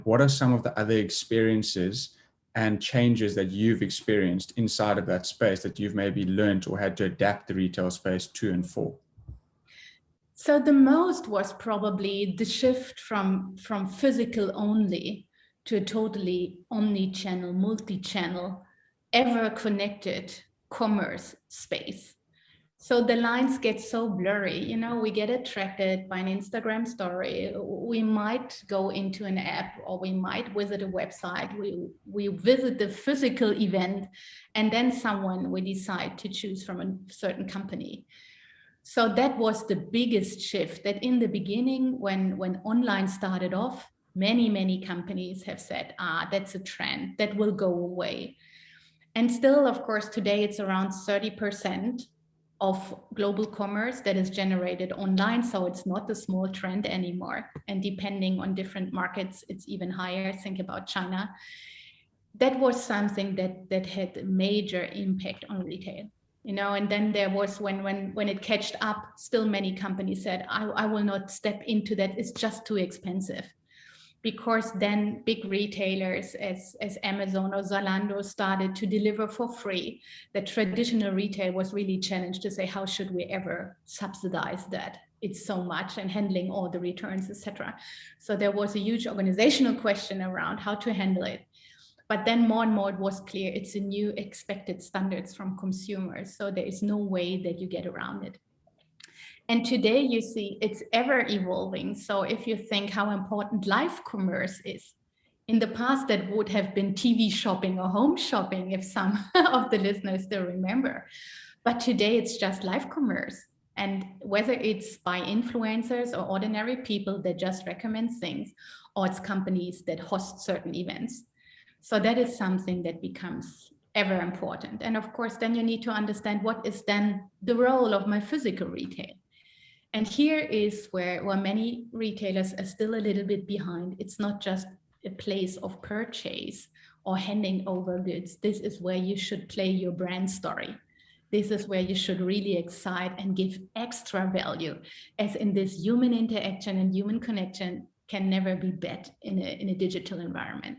What are some of the other experiences and changes that you've experienced inside of that space that you've maybe learned or had to adapt the retail space to and for? So the most was probably the shift from physical only to a totally omni-channel, multi-channel, ever-connected commerce space. So the lines get so blurry, you know, we get attracted by an Instagram story. We might go into an app, or we might visit a website. We visit the physical event, and then we decide to choose from a certain company. So that was the biggest shift, that in the beginning, when online started off, many companies have said, that's a trend that will go away. And still, of course, today it's around 30% of global commerce that is generated online. So it's not a small trend anymore. And depending on different markets, it's even higher. Think about China. That was something that had a major impact on retail. You know, and then there was when it catched up, still many companies said, I will not step into that. It's just too expensive. Because then big retailers as Amazon or Zalando started to deliver for free. The traditional retail was really challenged to say, how should we ever subsidize that? It's so much, and handling all the returns, etc. So there was a huge organizational question around how to handle it. But then more and more it was clear it's a new expected standards from consumers. So there is no way that you get around it. And today you see it's ever evolving. So if you think how important live commerce is, in the past that would have been TV shopping or home shopping, if some of the listeners still remember. But today it's just live commerce. And whether it's by influencers or ordinary people that just recommend things, or it's companies that host certain events. So that is something that becomes ever important. And of course, then you need to understand what is then the role of my physical retail. And here is where many retailers are still a little bit behind. It's not just a place of purchase or handing over goods. This is where you should play your brand story. This is where you should really excite and give extra value, as in this human interaction and human connection can never be bet in a digital environment.